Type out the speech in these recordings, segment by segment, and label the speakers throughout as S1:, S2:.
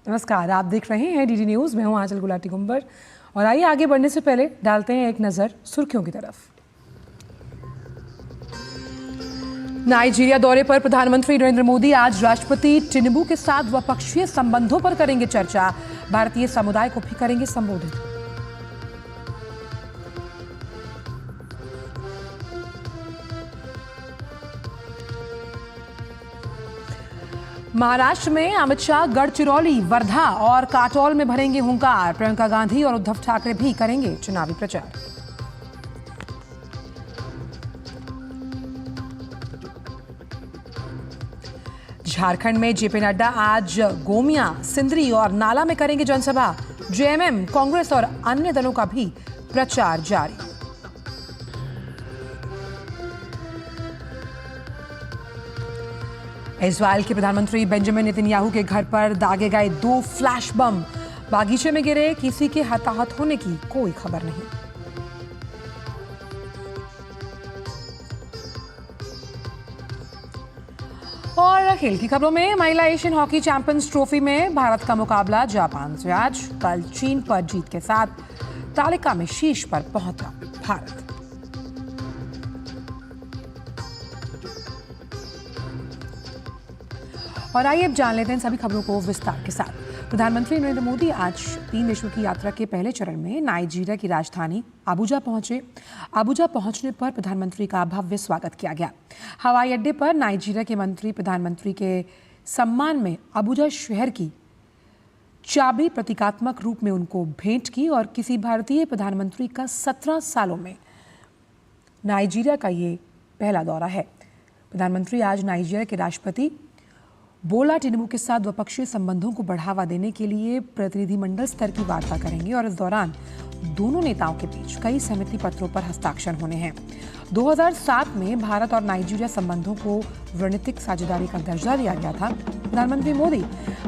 S1: नमस्कार, आप देख रहे हैं डीडी न्यूज़। मैं हूं आंचल गुलाटी कुंबर और आइए आगे बढ़ने से पहले डालते हैं एक नज़र सुर्खियों की तरफ। नाइजीरिया दौरे पर प्रधानमंत्री नरेंद्र मोदी आज राष्ट्रपति टिनुबू के साथ द्विपक्षीय संबंधों पर करेंगे चर्चा। भारतीय समुदाय को भी करेंगे संबोधित। महाराष्ट्र में अमित शाह गढ़चिरौली, वर्धा और काटौल में भरेंगे हुंकार। प्रियंका गांधी और उद्धव ठाकरे भी करेंगे चुनावी प्रचार। झारखंड में जेपी नड्डा आज गोमिया, सिंदरी और नाला में करेंगे जनसभा। जेएमएम, कांग्रेस और अन्य दलों का भी प्रचार जारी। इजरायल के प्रधानमंत्री बेंजामिन नेतन्याहू के घर पर दागे गए 2 फ्लैश बम। बागीचे में गिरे, किसी के हताहत होने की कोई खबर नहीं। और खेल की खबरों में महिला एशियन हॉकी चैंपियंस ट्रॉफी में भारत का मुकाबला जापान से आज। कल चीन पर जीत के साथ तालिका में शीर्ष पर पहुंचा भारत। और आइए अब जान लेते हैं सभी खबरों को विस्तार के साथ। प्रधानमंत्री नरेंद्र मोदी आज 3 देशों की यात्रा के पहले चरण में नाइजीरिया की राजधानी अबुजा पहुंचे। अबुजा पहुंचने पर प्रधानमंत्री का भव्य स्वागत किया गया। हवाई अड्डे पर नाइजीरिया के मंत्री प्रधानमंत्री के सम्मान में अबुजा शहर की चाबी प्रतीकात्मक रूप में उनको भेंट की और किसी भारतीय प्रधानमंत्री का 17 सालों में नाइजीरिया का ये पहला दौरा है। प्रधानमंत्री आज नाइजीरिया के राष्ट्रपति बोला टिनुबू के साथ द्विपक्षीय संबंधों को बढ़ावा देने के लिए प्रतिनिधिमंडल स्तर की वार्ता करेंगे और इस दौरान दोनों नेताओं के बीच कई सहमति पत्रों पर हस्ताक्षर होने हैं। 2007 में भारत और नाइजीरिया संबंधों को रणनीतिक साझेदारी का दर्जा दिया गया था। प्रधानमंत्री मोदी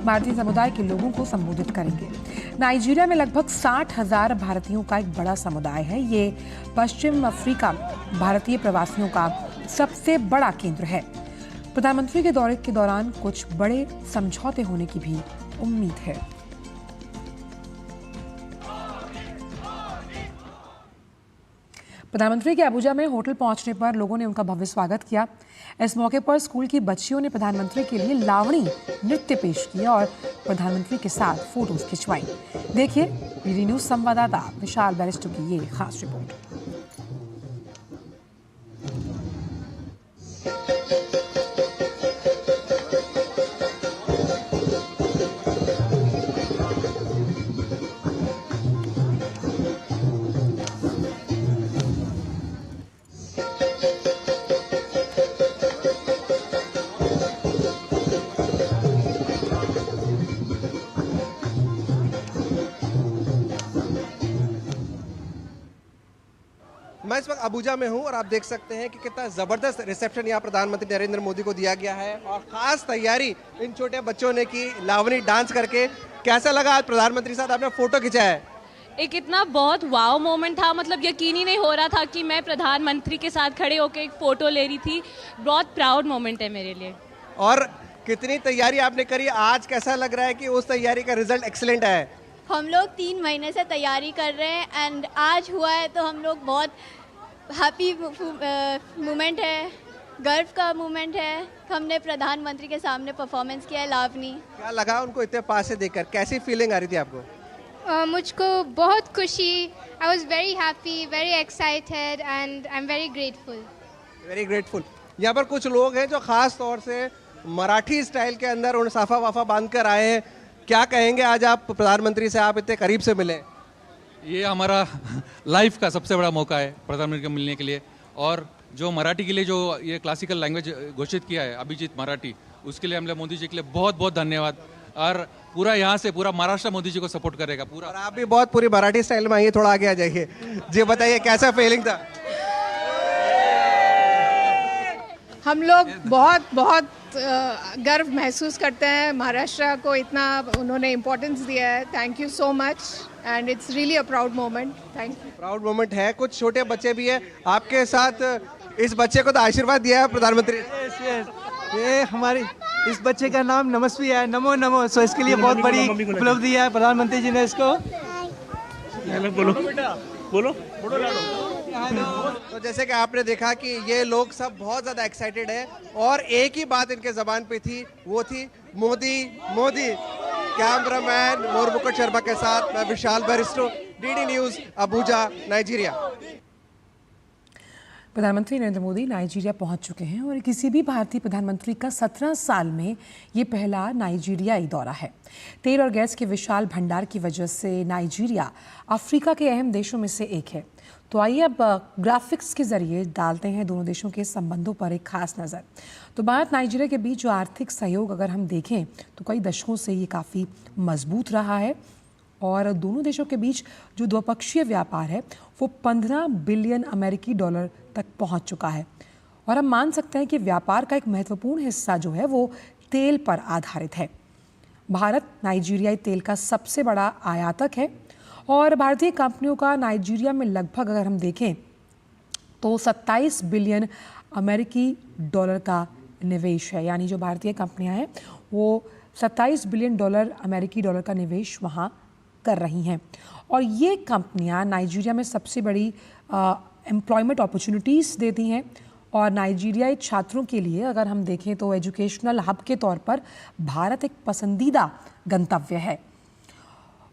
S1: भारतीय समुदाय के लोगों को संबोधित करेंगे। नाइजीरिया में लगभग 60,000 भारतीयों का एक बड़ा समुदाय है। ये पश्चिम अफ्रीका में भारतीय प्रवासियों का सबसे बड़ा केंद्र है। प्रधानमंत्री के दौरे के दौरान कुछ बड़े समझौते होने की भी उम्मीद है। प्रधानमंत्री के अबुजा में होटल पहुंचने पर लोगों ने उनका भव्य स्वागत किया। इस मौके पर स्कूल की बच्चियों ने प्रधानमंत्री के लिए लावणी नृत्य पेश किया और प्रधानमंत्री के साथ फोटोज खिंचवाई। देखिए डीडी न्यूज संवाददाता विशाल बैरिस्टो की ये खास रिपोर्ट।
S2: मैं इस वक्त अबुजा में हूं और आप देख सकते हैं कि कितना ज़बरदस्त रिसेप्शन यहाँ प्रधानमंत्री नरेंद्र मोदी को दिया गया है और ख़ास तैयारी इन छोटे बच्चों ने की लावणी डांस करके। कैसा लगा आज प्रधानमंत्री के साथ आपने फ़ोटो खिंचा है?
S3: एक इतना बहुत वाव मोमेंट था, मतलब यकीन ही नहीं हो रहा था कि मैं प्रधानमंत्री के साथ खड़े होकर एक फ़ोटो ले रही थी। बहुत प्राउड मोमेंट है मेरे लिए।
S2: और कितनी तैयारी आपने करी, आज कैसा लग रहा है कि उस तैयारी का रिजल्ट एक्सीलेंट है?
S4: हम लोग 3 महीने से तैयारी कर रहे हैं एंड आज हुआ है तो हम लोग बहुत हैप्पी मोमेंट है, गर्व का मोमेंट है। हमने प्रधानमंत्री के सामने परफॉर्मेंस किया है लावनी।
S2: क्या लगा उनको इतने पास से देखकर, कैसी फीलिंग आ रही थी आपको?
S5: मुझको बहुत खुशी, I was very happy, very excited and I am very grateful.
S2: Very grateful. यहाँ पर कुछ लोग हैं जो खास तौर से मराठी स्टाइल के अंदर उन साफा वाफा बांध कर आए हैं। क्या कहेंगे आज आप प्रधानमंत्री से, आप इतने करीब से मिले?
S6: ये हमारा लाइफ का सबसे बड़ा मौका है प्रधानमंत्री को मिलने के लिए। और जो मराठी के लिए जो ये क्लासिकल लैंग्वेज घोषित किया है अभिजीत मराठी, उसके लिए हम लोग मोदी जी के लिए बहुत बहुत धन्यवाद। और पूरा यहाँ से पूरा महाराष्ट्र मोदी जी को सपोर्ट करेगा पूरा।
S2: और आप भी बहुत पूरी मराठी स्टाइल में आइए, थोड़ा आगे आ जाइए जी। बताइए कैसा फीलिंग था?
S7: हम लोग बहुत बहुत गर्व महसूस करते हैं, महाराष्ट्र को इतना उन्होंने इम्पोर्टेंस दिया है। Thank you so much and it's really a proud moment. Thank you.
S2: Proud moment है, कुछ छोटे बच्चे भी हैं आपके साथ। इस बच्चे को तो आशीर्वाद दिया है प्रधानमंत्री।
S8: ये हमारी इस बच्चे का नाम नमस्वी है, नमो नमो। सो इसके लिए बहुत बड़ी उपलब्धि है, प्रधानमंत्री जी ने इसको।
S2: तो जैसे कि आपने देखा कि ये लोग सब बहुत ज़्यादा एक्साइटेड है और एक ही बात इनके ज़बान पे थी, वो थी मोदी मोदी। कैमरामैन मोरमुकुट शर्मा के साथ मैं Vishal Bairisto, DD news, Abuja, Nigeria.
S1: प्रधानमंत्री नरेंद्र मोदी नाइजीरिया पहुंच चुके हैं और किसी भी भारतीय प्रधानमंत्री का 17 साल में ये पहला नाइजीरियाई दौरा है। तेल और गैस के विशाल भंडार की वजह से नाइजीरिया अफ्रीका के अहम देशों में से एक है। तो आइए अब ग्राफिक्स के जरिए डालते हैं दोनों देशों के संबंधों पर एक खास नज़र। तो भारत नाइजीरिया के बीच जो आर्थिक सहयोग अगर हम देखें तो कई दशकों से ये काफ़ी मजबूत रहा है और दोनों देशों के बीच जो द्विपक्षीय व्यापार है वो 15 बिलियन अमेरिकी डॉलर तक पहुंच चुका है। और हम मान सकते हैं कि व्यापार का एक महत्वपूर्ण हिस्सा जो है वो तेल पर आधारित है। भारत नाइजीरियाई तेल का सबसे बड़ा आयातक है और भारतीय कंपनियों का नाइजीरिया में लगभग अगर हम देखें तो 27 बिलियन अमेरिकी डॉलर का निवेश है। यानी जो भारतीय कंपनियां हैं वो 27 बिलियन डॉलर अमेरिकी डॉलर का निवेश वहाँ कर रही हैं और ये कंपनियां नाइजीरिया में सबसे बड़ी एम्प्लॉयमेंट अपॉर्चुनिटीज़ देती हैं और नाइजीरियाई छात्रों के लिए अगर हम देखें तो एजुकेशनल हब के तौर पर भारत एक पसंदीदा गंतव्य है।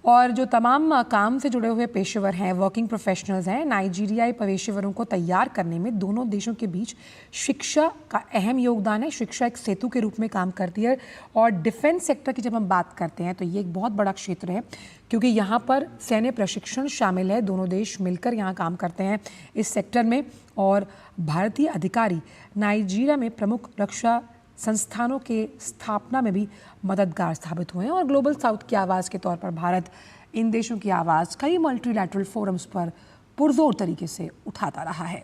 S1: और जो तमाम काम से जुड़े हुए पेशेवर हैं, वर्किंग प्रोफेशनल्स हैं, नाइजीरियाई पेशेवरों को तैयार करने में दोनों देशों के बीच शिक्षा का अहम योगदान है। शिक्षा एक सेतु के रूप में काम करती है और डिफेंस सेक्टर की जब हम बात करते हैं तो ये एक बहुत बड़ा क्षेत्र है क्योंकि यहाँ पर सैन्य प्रशिक्षण शामिल है। दोनों देश मिलकर यहाँ काम करते हैं इस सेक्टर में और भारतीय अधिकारी नाइजीरिया में प्रमुख रक्षा संस्थानों के स्थापना में भी मददगार साबित हुए हैं और ग्लोबल साउथ की आवाज़ के तौर पर भारत इन देशों की आवाज़ कई मल्टीलैटरल फोरम्स पर पुरजोर तरीके से उठाता रहा है।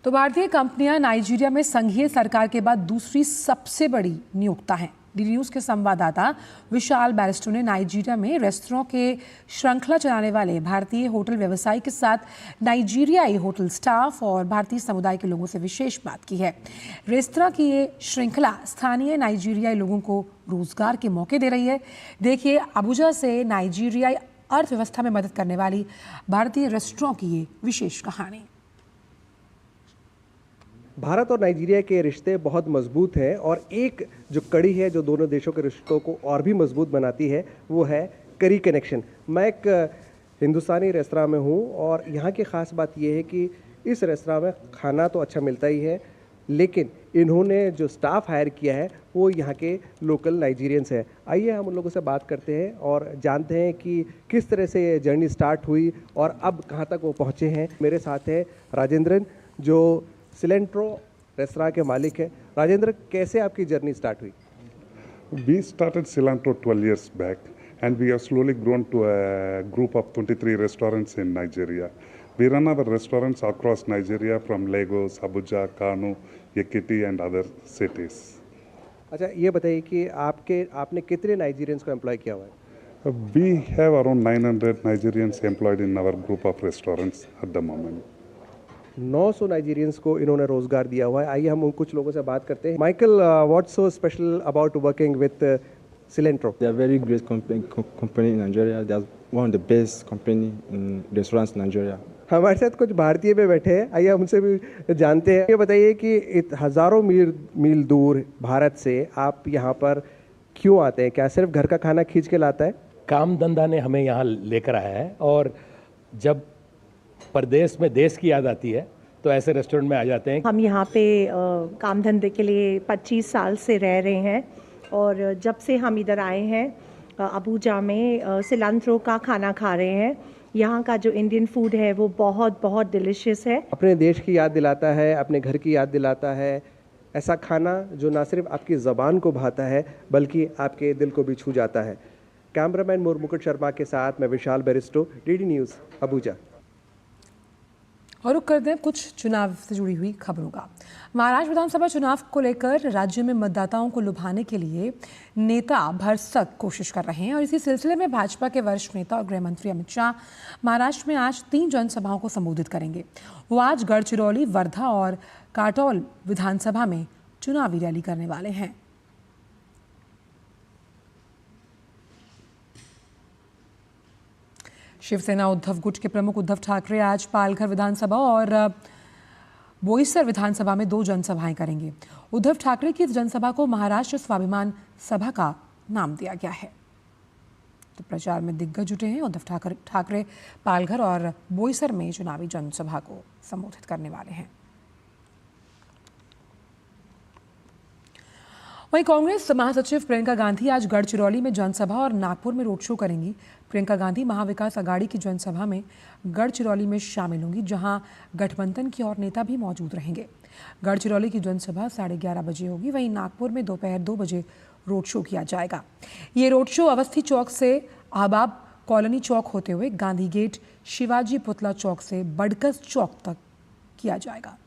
S1: तो भारतीय कंपनियां नाइजीरिया में संघीय सरकार के बाद दूसरी सबसे बड़ी नियोक्ता हैं। डीडी न्यूज़ के संवाददाता विशाल बैरिस्टो ने नाइजीरिया में रेस्तरां के श्रृंखला चलाने वाले भारतीय होटल व्यवसायी के साथ नाइजीरियाई होटल स्टाफ और भारतीय समुदाय के लोगों से विशेष बात की है। रेस्तरां की ये श्रृंखला स्थानीय नाइजीरियाई लोगों को रोजगार के मौके दे रही है। देखिए अबुजा से नाइजीरियाई अर्थव्यवस्था में मदद करने वाली भारतीय रेस्तरां की ये विशेष कहानी।
S2: भारत और नाइजीरिया के रिश्ते बहुत मजबूत हैं और एक जो कड़ी है जो दोनों देशों के रिश्तों को और भी मजबूत बनाती है वो है करी कनेक्शन। मैं एक हिंदुस्तानी रेस्तरां में हूँ और यहाँ की ख़ास बात यह है कि इस रेस्तरां में खाना तो अच्छा मिलता ही है लेकिन इन्होंने जो स्टाफ हायर किया है वो यहाँ के लोकल नाइजीरियंस हैं। आइए हम उन लोगों से बात करते हैं और जानते हैं कि किस तरह से ये जर्नी स्टार्ट हुई और अब कहाँ तक वो पहुँचे हैं। मेरे साथ है राजेंद्रन जो सिलेंट्रो रेस्तरां के मालिक है। राजेंद्र, कैसे आपकी जर्नी स्टार्ट हुई?
S9: We started Cilantro 12 years back and we have slowly grown to a group of 23 restaurants in Nigeria. We run our restaurants across Nigeria from Lagos, Abuja, Kano, Ekiti and other cities.
S2: अच्छा, ये बताइए कि आपने कितने Nigerians को employ किया हुआ है?
S9: We have around 900 Nigerians employed in our group of restaurants at the moment.
S2: 900 Nigerians को इन्होंने रोजगार दिया हुआ है। आइए हम उन कुछ लोगों से बात करते हैं। Michael, what's so special about working with Cilantro?
S10: They are very great company in Nigeria. They are one of the best company in restaurants in Nigeria.
S2: हमारे साथ कुछ भारतीय भी बैठे हैं, आइए हम उनसे भी जानते हैं। ये बताइए कि हज़ारों मील दूर भारत से आप यहाँ पर क्यों आते हैं? क्या सिर्फ घर का खाना खींच के लाता है?
S11: काम धंधा ने हमें यहाँ लेकर आया है और जब परदेश में देश की याद आती है तो ऐसे रेस्टोरेंट में आ जाते हैं।
S12: हम यहाँ पे काम धंधे के लिए 25 साल से रह रहे हैं और जब से हम इधर आए हैं अबुजा में सिलेंट्रो का खाना खा रहे हैं। यहाँ का जो इंडियन फूड है वो बहुत बहुत डिलीशियस है।
S2: अपने देश की याद दिलाता है, अपने घर की याद दिलाता है। ऐसा खाना जो ना सिर्फ आपकी ज़बान को भाता है बल्कि आपके दिल को भी छू जाता है। कैमरामैन मोरमुकुट शर्मा के साथ मैं Vishal Bairisto, DD news, Abuja.
S1: और रुक करते हैं कुछ चुनाव से जुड़ी हुई खबरों का। महाराष्ट्र विधानसभा चुनाव को लेकर राज्य में मतदाताओं को लुभाने के लिए नेता भरसक कोशिश कर रहे हैं और इसी सिलसिले में भाजपा के वरिष्ठ नेता और गृह मंत्री अमित शाह महाराष्ट्र में आज 3 जनसभाओं को संबोधित करेंगे। वो आज गढ़चिरौली, वर्धा और काटोल विधानसभा में चुनावी रैली करने वाले हैं। शिवसेना उद्धव गुट के प्रमुख उद्धव ठाकरे आज पालघर विधानसभा और बोईसर विधानसभा में 2 जनसभाएं करेंगे। उद्धव ठाकरे की इस जनसभा को महाराष्ट्र स्वाभिमान सभा का नाम दिया गया है। तो प्रचार में दिग्गज जुटे हैं। उद्धव ठाकरे पालघर और बोईसर में चुनावी जनसभा को संबोधित करने वाले हैं। वहीं कांग्रेस महासचिव प्रियंका गांधी आज गढ़चिरौली में जनसभा और नागपुर में रोड शो करेंगी। प्रियंका गांधी महाविकास अघाड़ी की जनसभा में गढ़चिरौली में शामिल होंगी, जहां गठबंधन की और नेता भी मौजूद रहेंगे। गढ़चिरौली की जनसभा 11:30 बजे होगी। वहीं नागपुर में दोपहर 2 बजे रोड शो किया जाएगा। ये रोड शो अवस्थी चौक से अहबाब कॉलोनी चौक होते हुए गांधी गेट, शिवाजी पुतला चौक से बडकस चौक तक किया जाएगा।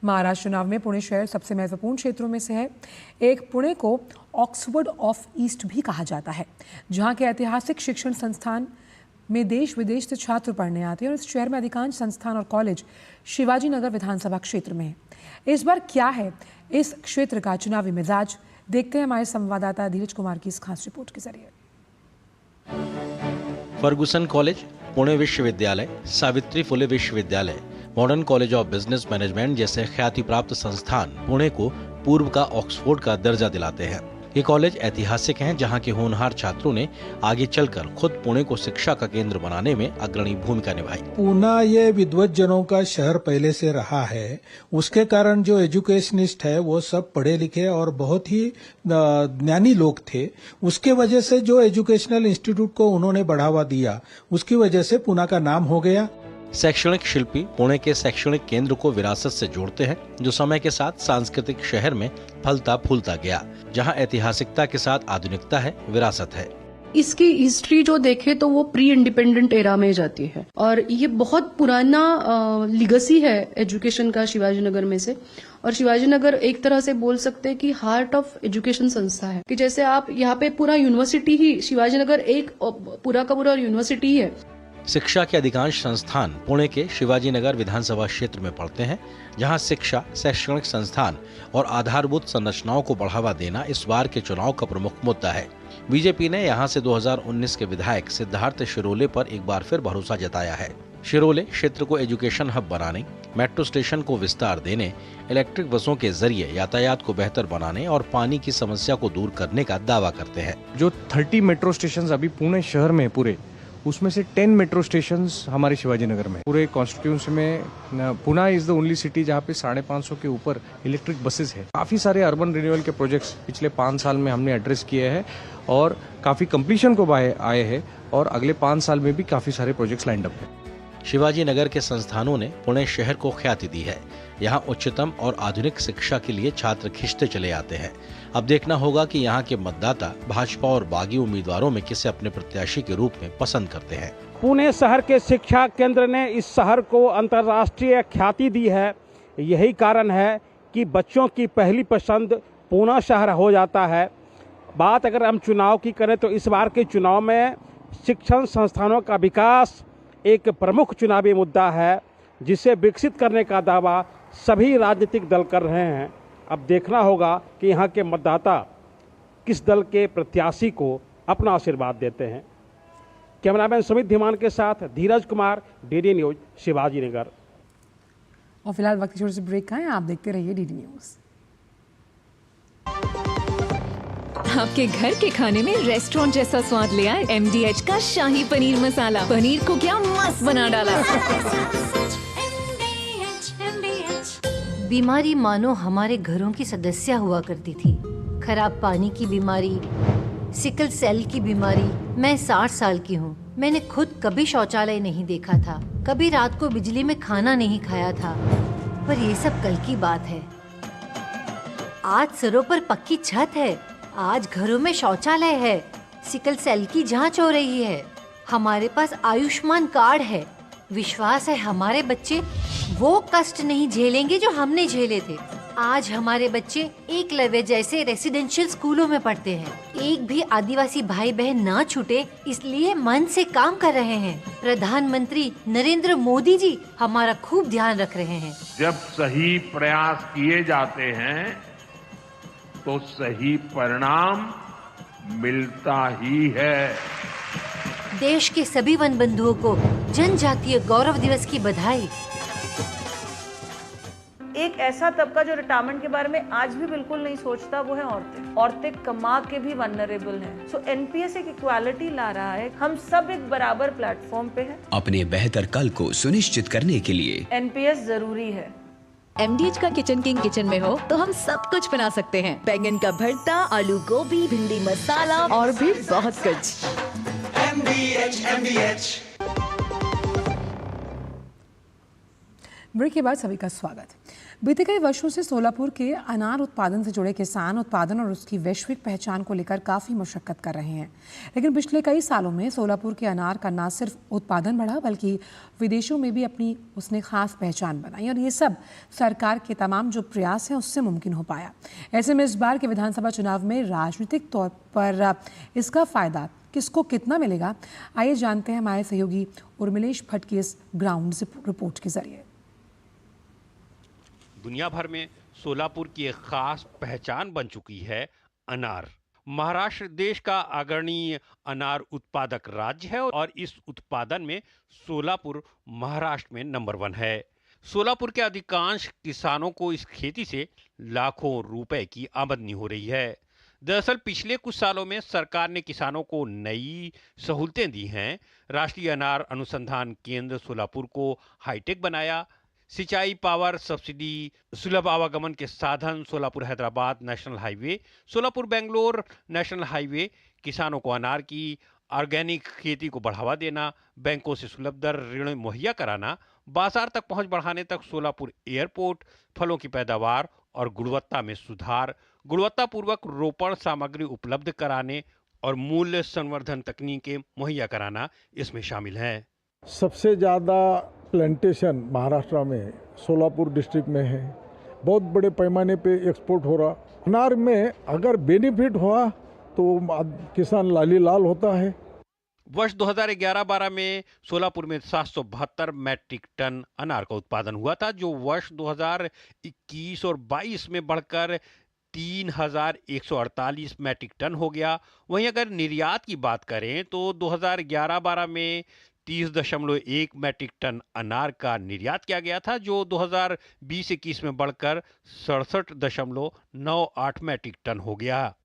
S1: महाराष्ट्र चुनाव में पुणे शहर सबसे महत्वपूर्ण क्षेत्रों में से है। एक पुणे को ऑक्सफोर्ड ऑफ ईस्ट भी कहा जाता है, जहां के ऐतिहासिक शिक्षण संस्थान में देश विदेश से छात्र पढ़ने आते हैं और इस शहर में अधिकांश संस्थान और कॉलेज शिवाजी नगर विधानसभा क्षेत्र में है। इस बार क्या है इस क्षेत्र का चुनावी मिजाज, देखते हैं हमारे संवाददाता धीरज कुमार की इस खास रिपोर्ट के जरिए।
S13: फर्गुसन कॉलेज, पुणे विश्वविद्यालय, सावित्री फुले विश्वविद्यालय, modern college of business management जैसे ख्याति प्राप्त संस्थान पुणे को पूर्व का ऑक्सफोर्ड का दर्जा दिलाते हैं। ये कॉलेज ऐतिहासिक हैं, जहां के होनहार छात्रों ने आगे चलकर खुद पुणे को शिक्षा का केंद्र बनाने में अग्रणी भूमिका निभाई।
S14: पुणे ये विद्वज्जनों का शहर पहले से रहा है, उसके कारण जो एजुकेशनिस्ट है वो सब पढ़े लिखे और बहुत ही ज्ञानी लोग थे। उसके वजह से जो एजुकेशनल इंस्टीट्यूट को उन्होंने बढ़ावा दिया, उसकी वजह से पुणे का नाम हो गया।
S13: शैक्षणिक शिल्पी पुणे के शैक्षणिक केंद्र को विरासत से जोड़ते हैं, जो समय के साथ सांस्कृतिक शहर में फलता फूलता गया, जहां ऐतिहासिकता के साथ आधुनिकता है, विरासत है।
S15: इसकी हिस्ट्री जो देखे तो वो प्री इंडिपेंडेंट एरा में जाती है और ये बहुत पुराना लिगेसी है एजुकेशन का शिवाजी नगर में से। और शिवाजी नगर एक तरह से बोल सकते हैं कि हार्ट ऑफ एजुकेशन संस्था है, कि जैसे आप यहाँ पे पूरा यूनिवर्सिटी ही, शिवाजी नगर एक पूरा का पूरा यूनिवर्सिटी ही है।
S13: शिक्षा के अधिकांश संस्थान पुणे के शिवाजी नगर विधानसभा क्षेत्र में पड़ते हैं, जहां शिक्षा, शैक्षणिक संस्थान और आधारभूत संरचनाओं को बढ़ावा देना इस बार के चुनाव का प्रमुख मुद्दा है। बीजेपी ने यहां से 2019 के विधायक सिद्धार्थ शिरोले पर एक बार फिर भरोसा जताया है। शिरोले क्षेत्र को एजुकेशन हब बनाने, मेट्रो स्टेशन को विस्तार देने, इलेक्ट्रिक बसों के जरिए यातायात को बेहतर बनाने और पानी की समस्या को दूर करने का दावा करते हैं।
S16: जो 30 मेट्रो स्टेशन अभी पुणे शहर में पूरे, उसमें से 10 मेट्रो स्टेशंस हमारे शिवाजी नगर में। पूरे कॉन्स्टिट्यूंसी में Pune is the only city जहाँ पे 550 के ऊपर इलेक्ट्रिक बसेस है। काफ़ी सारे अर्बन रिन्यूअल के प्रोजेक्ट्स पिछले 5 साल में हमने एड्रेस किए हैं और काफ़ी कंप्लीशन को आए हैं और अगले 5 साल में भी काफ़ी सारे प्रोजेक्ट्स लाइंड अप है।
S13: शिवाजी नगर के संस्थानों ने पुणे शहर को ख्याति दी है। यहाँ उच्चतम और आधुनिक शिक्षा के लिए छात्र खिंचते चले आते हैं। अब देखना होगा कि यहाँ के मतदाता भाजपा और बागी उम्मीदवारों में किसे अपने प्रत्याशी के रूप में पसंद करते हैं।
S17: पुणे शहर के शिक्षा केंद्र ने इस शहर को अंतर्राष्ट्रीय ख्याति दी है। यही कारण है कि बच्चों की पहली पसंद पुणे शहर हो जाता है। बात अगर हम चुनाव की करें तो इस बार के चुनाव में शिक्षण संस्थानों का विकास एक प्रमुख चुनावी मुद्दा है, जिसे विकसित करने का दावा सभी राजनीतिक दल कर रहे हैं। अब देखना होगा कि यहाँ के मतदाता किस दल के प्रत्याशी को अपना आशीर्वाद देते हैं। कैमरामैन सुमित धीमान के साथ धीरज कुमार, डीडी न्यूज, शिवाजी नगर।
S1: और फिलहाल वक्त छोटे से ब्रेक का है, आप देखते रहिए डीडी न्यूज।
S18: आपके घर के खाने में रेस्टोरेंट जैसा स्वाद ले आए MDH का शाही पनीर मसाला। पनीर को क्या मस्त बना डाला।
S19: बीमारी मानो हमारे घरों की सदस्य हुआ करती थी। खराब पानी की बीमारी, सिकल सेल की बीमारी। मैं 60 साल की हूँ। मैंने खुद कभी शौचालय नहीं देखा था, कभी रात को बिजली में खाना नहीं खाया था, पर ये सब कल की बात है। आज सरों पर पक्की छत है, आज घरों में शौचालय है, सिकल सेल की जांच हो रही है। हमारे पास आयुष्मान कार्ड है। विश्वास है हमारे बच्चे वो कष्ट नहीं झेलेंगे जो हमने झेले थे। आज हमारे बच्चे एकलव्य जैसे रेसिडेंशियल स्कूलों में पढ़ते हैं। एक भी आदिवासी भाई बहन ना छूटे, इसलिए मन से काम कर रहे हैं। प्रधानमंत्री नरेंद्र मोदी जी हमारा खूब ध्यान रख रहे हैं।
S20: जब सही प्रयास किए जाते हैं तो सही परिणाम मिलता ही है।
S19: देश के सभी वन बंधुओं को जनजातीय गौरव दिवस की बधाई।
S21: एक ऐसा तबका जो रिटायरमेंट के बारे में आज भी बिल्कुल नहीं सोचता, वो है औरतें। औरतें कमा के भी वल्नरेबल हैं। सो एनपीएस एक इक्वालिटी ला रहा है। हम सब एक बराबर प्लेटफॉर्म पे हैं।
S22: अपने बेहतर कल को सुनिश्चित करने के लिए
S21: एनपीएस जरूरी है।
S23: MDH का किचन किंग किचन में हो तो हम सब कुछ बना सकते हैं। बैंगन का भरता, आलू गोभी, भिंडी मसाला और भी बहुत कुछ।
S1: MDH। ब्रेक के बाद सभी का स्वागत। बीते कई वर्षों से सोलापुर के अनार उत्पादन से जुड़े किसान उत्पादन और उसकी वैश्विक पहचान को लेकर काफ़ी मशक्कत कर रहे हैं, लेकिन पिछले कई सालों में सोलापुर के अनार का न सिर्फ उत्पादन बढ़ा बल्कि विदेशों में भी अपनी उसने खास पहचान बनाई, और ये सब सरकार के तमाम जो प्रयास हैं उससे मुमकिन हो पाया। ऐसे में इस बार के विधानसभा चुनाव में राजनीतिक तौर पर इसका फ़ायदा किसको कितना मिलेगा, आइए जानते हैं हमारे सहयोगी उर्मिलेश भट्ट की इस ग्राउंड रिपोर्ट के जरिए।
S24: दुनिया भर में सोलापुर की एक खास पहचान बन चुकी है अनार। महाराष्ट्र देश का अग्रणी अनार उत्पादक राज्य है और इस उत्पादन में सोलापुर महाराष्ट्र में नंबर 1 है। सोलापुर के अधिकांश किसानों को इस खेती से लाखों रुपए की आमदनी हो रही है। दरअसल पिछले कुछ सालों में सरकार ने किसानों को नई सहूलतें दी हैं। राष्ट्रीय अनार अनुसंधान केंद्र सोलापुर को हाईटेक बनाया। सिंचाई, पावर सब्सिडी, सुलभ आवागमन के साधन, Solapur Hyderabad national highway, Solapur Bangalore national highway, किसानों को अनार की ऑर्गेनिक खेती को बढ़ावा देना, बैंकों से सुलभ दर ऋण मुहैया कराना, बाजार तक पहुंच बढ़ाने तक सोलापुर एयरपोर्ट, फलों की पैदावार और गुणवत्ता में सुधार, गुणवत्तापूर्वक रोपण सामग्री उपलब्ध कराने और मूल्य संवर्धन तकनीकें मुहैया कराना इसमें शामिल है।
S25: सबसे ज़्यादा प्लांटेशन महाराष्ट्र में सोलापुर डिस्ट्रिक्ट में है। बहुत बड़े पैमाने पे एक्सपोर्ट हो रहा। अनार में अगर बेनिफिट हुआ तो किसान लाली लाल होता है।
S24: वर्ष 2011-12 में सोलापुर में 772 मैट्रिक टन अनार का उत्पादन हुआ था, जो वर्ष 2021 और 22 में बढ़कर 3148 मैट्रिक टन हो गया। वहीं अगर निर्यात की बात करें तो 2011-12 में 30.1 मैट्रिक टन अनार का निर्यात किया गया था, जो 2020-21 में बढ़कर 67.98 मैट्रिक टन हो गया।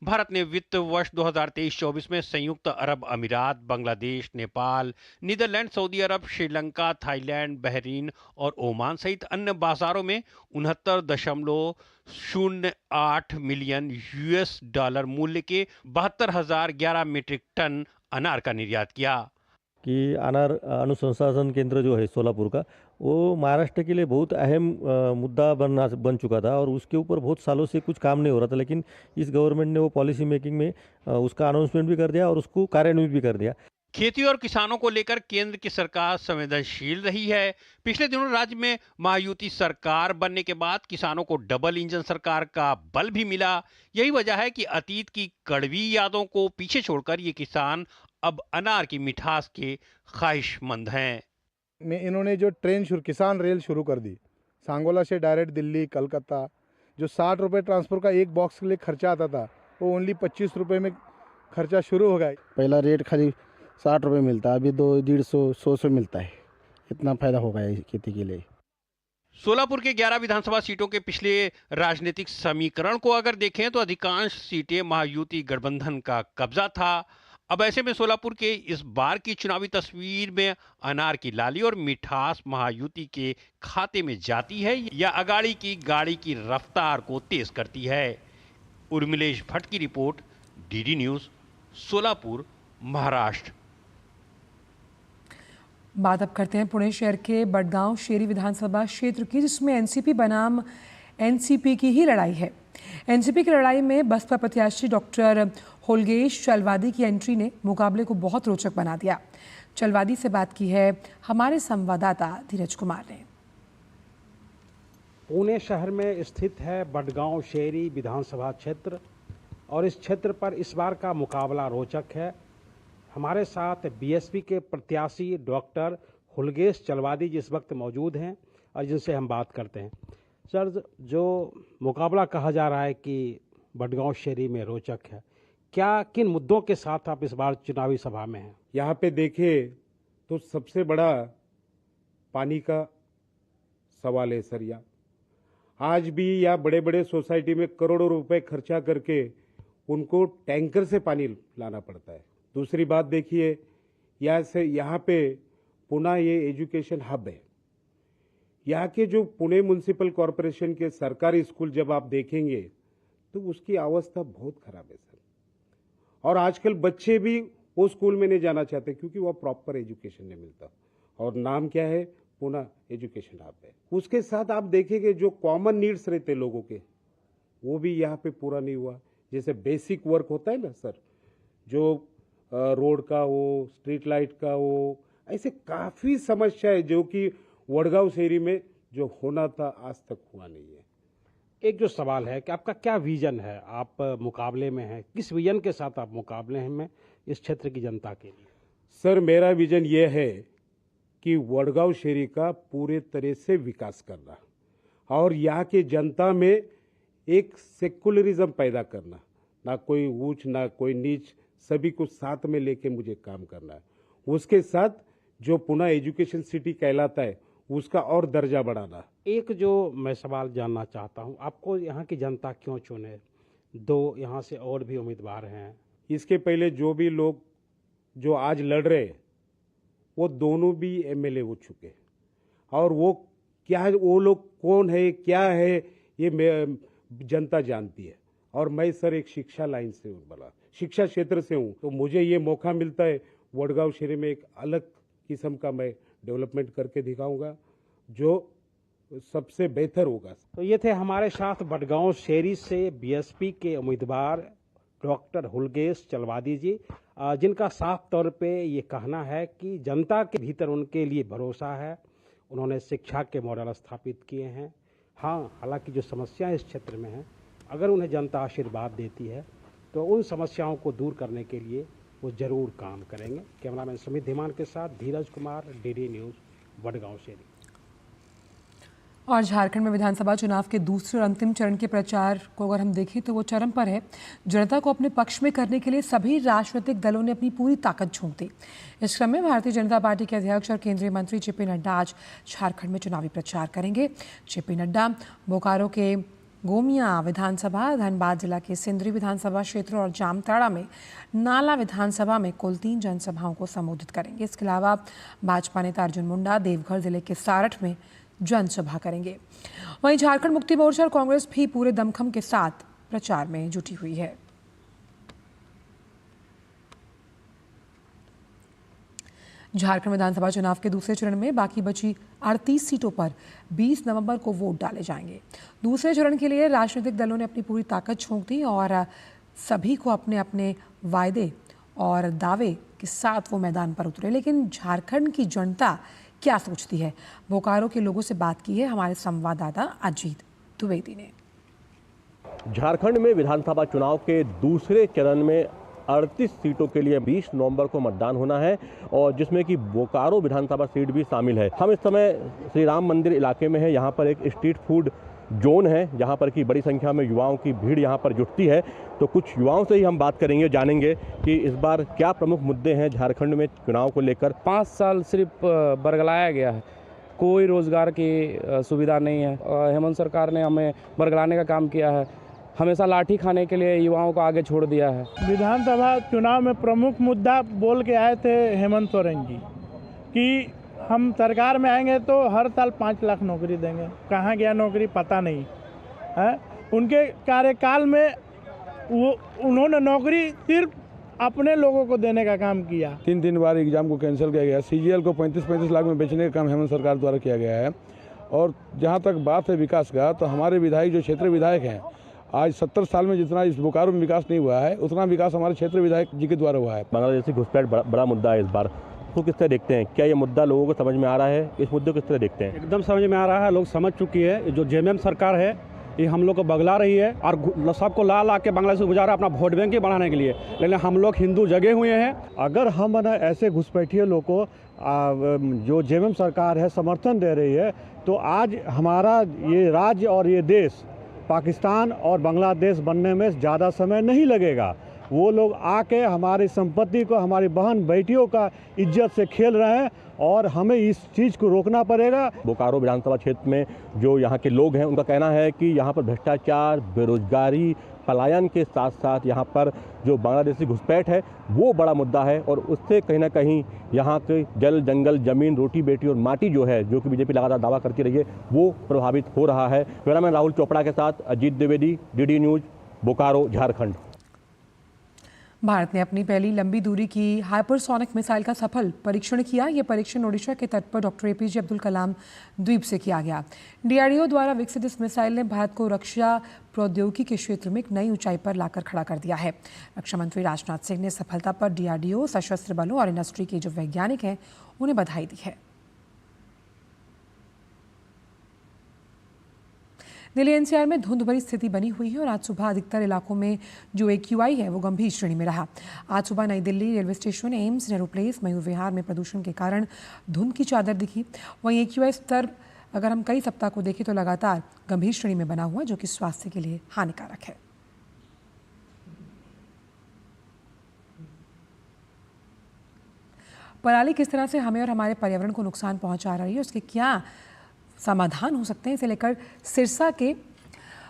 S24: भारत ने वित्त वर्ष 2023-24 में संयुक्त अरब अमीरात, बांग्लादेश, नेपाल, नीदरलैंड, सऊदी अरब, श्रीलंका, थाईलैंड, बहरीन और ओमान सहित अन्य बाजारों में 69.08 मिलियन $US मूल्य के 72,011 मीट्रिक टन अनार का निर्यात किया।
S26: कि अनार अनुसंधान केंद्र जो है सोलापुर का, वो महाराष्ट्र के लिए बहुत अहम मुद्दा बन चुका था और उसके ऊपर बहुत सालों से कुछ काम नहीं हो रहा था, लेकिन इस गवर्नमेंट ने वो पॉलिसी मेकिंग में उसका अनाउंसमेंट भी कर दिया और उसको कार्यान्वित भी कर दिया।
S24: खेती और किसानों को लेकर केंद्र की सरकार संवेदनशील रही है। पिछले दिनों राज्य में महायुति सरकार बनने के बाद किसानों को डबल इंजन सरकार का बल भी मिला। यही वजह है कि अतीत की कड़वी यादों को पीछे छोड़कर ये किसान अब अनार की मिठास के ख्वाहिशमंद हैं।
S25: इन्होंने जो किसान रेल शुरू कर दी, सांगोला से डायरेक्ट दिल्ली, कलकत्ता, जो 60 रुपये ट्रांसपोर्ट का एक बॉक्स के लिए खर्चा आता था, वो ओनली 25 रुपये में खर्चा शुरू हो गया।
S27: पहला रेट खाली 60 रुपये मिलता, अभी 200-150 मिलता है। इतना फायदा हो गया खेती के लिए।
S24: सोलापुर के 11 विधानसभा सीटों के पिछले राजनीतिक समीकरण को अगर देखें तो अधिकांश सीटें महायुति गठबंधन का कब्जा था। अब ऐसे में सोलापुर के इस बार की चुनावी तस्वीर में अनार की लाली और मिठास महायुति के खाते में जाती है या अगाड़ी की गाड़ी की रफ्तार को तेज करती है। उर्मिलेश भट्ट की report, DD news, Solapur, Maharashtra.
S1: बात अब करते हैं पुणे शहर के बडगांव शेरी विधानसभा क्षेत्र की, जिसमें एनसीपी बनाम एनसीपी की ही लड़ाई है। एनसीपी की लड़ाई में बसपा प्रत्याशी डॉक्टर होलगेश चलवादी की एंट्री ने मुकाबले को बहुत रोचक बना दिया। चलवादी से बात की है हमारे संवाददाता धीरज कुमार ने।
S17: पुणे शहर में स्थित है बडगांव शेरी विधानसभा क्षेत्र और इस क्षेत्र पर इस बार का मुकाबला रोचक है। हमारे साथ बीएसपी के प्रत्याशी डॉक्टर होलगेश चलवादी जी इस वक्त मौजूद हैं और जिनसे हम बात करते हैं। सर, जो मुकाबला कहा जा रहा है कि बडगांव शेरी में रोचक है, क्या किन मुद्दों के साथ आप इस बार चुनावी सभा में हैं?
S3: यहाँ पे देखें तो सबसे बड़ा पानी का सवाल है सर। आज भी या बड़े बड़े सोसाइटी में करोड़ों रुपए खर्चा करके उनको टैंकर से पानी लाना पड़ता है। दूसरी बात देखिए, यहाँ पे पुणे ये एजुकेशन हब है। यहाँ के जो पुणे म्युनिसिपल कॉरपोरेशन के सरकारी स्कूल जब आप देखेंगे तो उसकी अवस्था बहुत खराब है सर। और आजकल बच्चे भी वो स्कूल में नहीं जाना चाहते क्योंकि वह प्रॉपर एजुकेशन नहीं मिलता। और नाम क्या है? पुणे एजुकेशन हब है। उसके साथ आप देखेंगे जो कॉमन नीड्स रहते लोगों के, वो भी यहाँ पे पूरा नहीं हुआ। जैसे बेसिक वर्क होता है ना सर, जो रोड का हो, स्ट्रीट लाइट का हो, ऐसे काफ़ी समस्या है जो कि वडगांव शहरी में जो होना था आज तक हुआ नहीं है।
S17: एक जो सवाल है कि आपका क्या विजन है, आप मुकाबले में हैं, किस विजन के साथ आप मुकाबले में इस क्षेत्र की जनता के लिए?
S3: सर, मेरा विजन ये है कि वडगांव शहरी का पूरे तरह से विकास करना और यहाँ के जनता में एक सेकुलरिज्म पैदा करना, ना कोई ऊंच ना कोई नीच, सभी को साथ में लेके मुझे काम करना है। उसके साथ जो पुणे एजुकेशन सिटी कहलाता है उसका और दर्जा बढ़ाना।
S17: एक जो मैं सवाल जानना चाहता हूँ, आपको यहाँ की जनता क्यों चुने? दो यहाँ से और भी उम्मीदवार हैं।
S3: इसके पहले जो भी लोग जो आज लड़ रहे हैं वो दोनों भी एमएलए हो चुके, और वो क्या, वो लोग कौन है क्या है ये जनता जानती है। और मैं सर एक शिक्षा लाइन से बोला, शिक्षा क्षेत्र से हूँ, तो मुझे ये मौका मिलता है वडगांव शहर में एक अलग किस्म का मैं डेवलपमेंट करके दिखाऊंगा जो सबसे बेहतर होगा।
S17: तो ये थे हमारे साथ बडगांव शेरी से बीएसपी के उम्मीदवार डॉक्टर होलगेश चलवादी जी, जिनका साफ तौर पे ये कहना है कि जनता के भीतर उनके लिए भरोसा है। उन्होंने शिक्षा के मॉडल स्थापित किए हैं। हाँ, हालांकि जो समस्याएं इस क्षेत्र में हैं, अगर उन्हें जनता आशीर्वाद देती है तो उन समस्याओं को दूर करने के लिए वो जरूर काम करेंगे। कैमरामैन सुमित धीमान के साथ धीरज कुमार, डीडी न्यूज़, वडगांव शेरी।
S1: और झारखंड में विधानसभा चुनाव के दूसरे और अंतिम चरण के प्रचार को अगर हम देखें तो वो चरम पर है। जनता को अपने पक्ष में करने के लिए सभी राजनीतिक दलों ने अपनी पूरी ताकत झोंक दी। इस क्रम में भारतीय जनता पार्टी के अध्यक्ष और केंद्रीय मंत्री जेपी नड्डा आज झारखंड में चुनावी प्रचार करेंगे। जेपी नड्डा बोकारो के गोमिया विधानसभा, धनबाद जिला के सिंदरी विधानसभा क्षेत्र और जामताड़ा में नाला विधानसभा में कुल 3 जनसभाओं को संबोधित करेंगे। इसके अलावा भाजपा नेता अर्जुन मुंडा देवघर जिले के सारठ में जनसभा करेंगे। वहीं झारखंड मुक्ति मोर्चा और कांग्रेस भी पूरे दमखम के साथ प्रचार में जुटी हुई है। झारखंड विधानसभा चुनाव के दूसरे चरण में बाकी बची 38 सीटों पर 20 नवंबर को वोट डाले जाएंगे। दूसरे चरण के लिए राजनीतिक दलों ने अपनी पूरी ताकत झोंक दी और सभी को अपने अपने वायदे और दावे के साथ वो मैदान पर उतरे। लेकिन झारखंड की जनता क्या सोचती है, बोकारो के लोगों से बात की है हमारे संवाददाता अजीत द्विवेदी ने।
S4: झारखंड में विधानसभा चुनाव के दूसरे चरण में 38 सीटों के लिए 20 नवंबर को मतदान होना है और जिसमें कि बोकारो विधानसभा सीट भी शामिल है। हम इस समय श्री राम मंदिर इलाके में है। यहाँ पर एक स्ट्रीट फूड जोन है जहाँ पर कि बड़ी संख्या में युवाओं की भीड़ यहाँ पर जुटती है। तो कुछ युवाओं से ही हम बात करेंगे, जानेंगे कि इस बार क्या प्रमुख मुद्दे हैं झारखंड में चुनाव को लेकर।
S5: 5 साल सिर्फ बरगलाया गया है, कोई रोजगार की सुविधा नहीं है। हेमंत सरकार ने हमें बरगलाने का काम किया है, हमेशा लाठी खाने के लिए युवाओं को आगे छोड़ दिया है।
S6: विधानसभा चुनाव में प्रमुख मुद्दा बोल के आए थे हेमंत सोरेन जी कि हम सरकार में आएंगे तो हर साल 5 लाख नौकरी देंगे। कहाँ गया नौकरी पता नहीं है। उनके कार्यकाल में वो उन्होंने नौकरी सिर्फ अपने लोगों को देने का काम किया।
S25: 3 बार एग्जाम को कैंसिल किया गया। सीजीएल को 35-35 लाख में बेचने का काम हेमंत सरकार द्वारा किया गया है। और जहाँ तक बात है विकास का, तो हमारे विधायक जो क्षेत्रीय विधायक हैं आज 70 साल में जितना इस बोकारो में विकास नहीं हुआ है उतना विकास हमारे क्षेत्र विधायक जी के द्वारा हुआ है।
S4: बांग्लादेशी घुसपैठ बड़ा मुद्दा है इस बार, तो किस तरह देखते हैं? क्या ये मुद्दा लोगों को समझ में आ रहा है? इस मुद्दे को किस तरह देखते हैं?
S17: एकदम समझ में आ रहा है, लोग समझ चुकी है। जो जेएमएम सरकार है ये हम लोग को बगला रही है और सबको ला के बांग्लादेश को बुझा रहा है अपना वोट बैंक ही बढ़ाने के लिए, लेकिन हम लोग हिंदू जगे हुए हैं।
S2: अगर हम ऐसे घुसपैठिए लोग को जो जेएमएम सरकार है समर्थन दे रही है तो आज हमारा ये राज्य और ये देश पाकिस्तान और बांग्लादेश बनने में ज़्यादा समय नहीं लगेगा। वो लोग आके हमारी संपत्ति को, हमारी बहन बेटियों का इज्जत से खेल रहे हैं और हमें इस चीज़ को रोकना पड़ेगा।
S4: बोकारो विधानसभा क्षेत्र में जो यहाँ के लोग हैं उनका कहना है कि यहाँ पर भ्रष्टाचार, बेरोजगारी, पलायन के साथ साथ यहाँ पर जो बांग्लादेशी घुसपैठ है वो बड़ा मुद्दा है और उससे कहीं ना कहीं यहाँ के जल, जंगल, जमीन, रोटी, बेटी और माटी जो है, जो कि बीजेपी लगातार दावा करती रही है, वो प्रभावित हो रहा है। कैमरामैन राहुल चोपड़ा के साथ अजीत द्विवेदी, डीडी न्यूज, बोकारो, झारखंड।
S1: भारत ने अपनी पहली लंबी दूरी की हाइपरसोनिक मिसाइल का सफल परीक्षण किया। यह परीक्षण ओडिशा के तट पर डॉक्टर एपीजे अब्दुल कलाम द्वीप से किया गया। डीआरडीओ द्वारा विकसित इस मिसाइल ने भारत को रक्षा प्रौद्योगिकी के क्षेत्र में एक नई ऊंचाई पर लाकर खड़ा कर दिया है। रक्षा मंत्री राजनाथ सिंह ने सफलता पर डीआरडीओ, सशस्त्र बलों और इंडस्ट्री के जो वैज्ञानिक हैं उन्हें बधाई दी है। दिल्ली एनसीआर में धुंध भरी स्थिति बनी हुई है और आज सुबह अधिकतर इलाकों में जो AQI है वो गंभीर श्रेणी में रहा। आज सुबह नई दिल्ली रेलवे स्टेशन, एम्स, नेहरू प्लेस, मयूर विहार में प्रदूषण के कारण धुंध की चादर दिखी। वहीं AQI स्तर अगर हम कई सप्ताह को देखें तो लगातार गंभीर श्रेणी में बना हुआ, जो कि स्वास्थ्य के लिए हानिकारक है। पराली किस तरह से हमें और हमारे पर्यावरण को नुकसान पहुंचा रही है, उसके क्या समाधान हो सकते हैं, इसे लेकर सिरसा के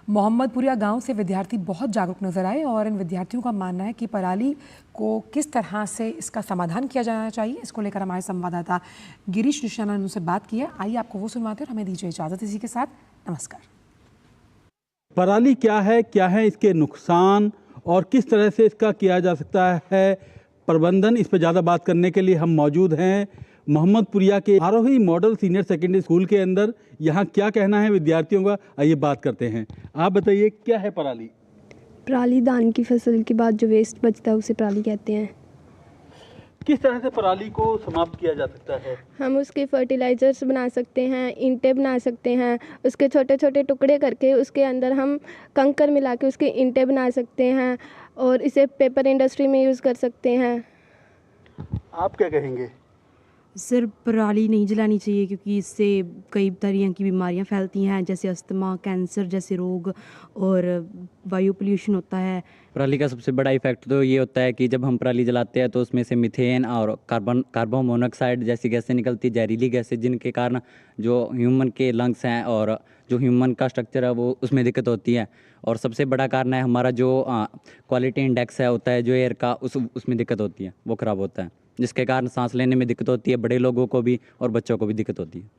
S1: मोहम्मदपुरिया गांव से विद्यार्थी बहुत जागरूक नजर आए और इन विद्यार्थियों का मानना है कि पराली को किस तरह से इसका समाधान किया जाना चाहिए। इसको लेकर हमारे संवाददाता गिरीश निशाना ने उनसे बात की है। आइए आपको वो सुनवाते हैं और हमें दीजिए इजाजत इसी के साथ। नमस्कार।
S7: पराली क्या है इसके नुकसान और किस तरह से इसका किया जा सकता है प्रबंधन, इस पर ज़्यादा बात करने के लिए हम मौजूद हैं मोहम्मदपुरिया के आरोही मॉडल सीनियर सेकेंडरी स्कूल के अंदर। यहाँ क्या कहना है विद्यार्थियों का, आइए बात करते हैं। आप बताइए क्या है पराली?
S8: पराली धान की फसल के बाद जो वेस्ट बचता है उसे पराली कहते हैं।
S7: किस तरह से पराली को समाप्त किया जा सकता है?
S8: हम उसके फर्टिलाइजर्स बना सकते हैं, ईंटें बना सकते हैं, उसके छोटे छोटे टुकड़े करके उसके अंदर हम कंकर मिला के उसके ईंटें बना सकते हैं और इसे पेपर इंडस्ट्री में यूज़ कर सकते हैं।
S7: आप क्या कहेंगे?
S9: सर, पराली नहीं जलानी चाहिए क्योंकि इससे कई तरह की बीमारियां फैलती हैं, जैसे अस्थमा, कैंसर जैसे रोग और वायु पोल्यूशन होता है।
S10: पराली का सबसे बड़ा इफेक्ट तो ये होता है कि जब हम पराली जलाते हैं तो उसमें से मीथेन और कार्बन मोनोऑक्साइड जैसी गैसें निकलती, जहरीली गैसें, जिनके कारण जो ह्यूमन के लंग्स हैं और जो ह्यूमन का स्ट्रक्चर है वो उसमें दिक्कत होती है। और सबसे बड़ा कारण है हमारा जो क्वालिटी इंडेक्स है होता है जो एयर का, उसमें दिक्कत होती है, वो ख़राब होता है, जिसके कारण सांस लेने में दिक्कत होती है, बड़े लोगों को भी और बच्चों को भी दिक्कत होती है।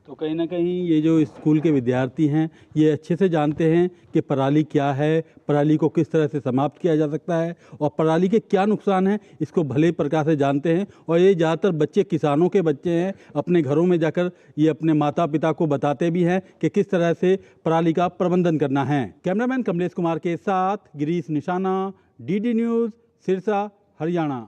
S7: तो कहीं ना कहीं ये जो स्कूल के विद्यार्थी हैं ये अच्छे से जानते हैं कि पराली क्या है, पराली को किस तरह से समाप्त किया जा सकता है और पराली के क्या नुकसान हैं, इसको भले प्रकार से जानते हैं। और ये ज़्यादातर बच्चे किसानों के बच्चे हैं, अपने घरों में जाकर ये अपने माता पिता को बताते भी हैं कि किस तरह से पराली का प्रबंधन करना है। कैमरामैन कमलेश कुमार के साथ गिरीश निशाना, डीडी न्यूज़, सिरसा, हरियाणा।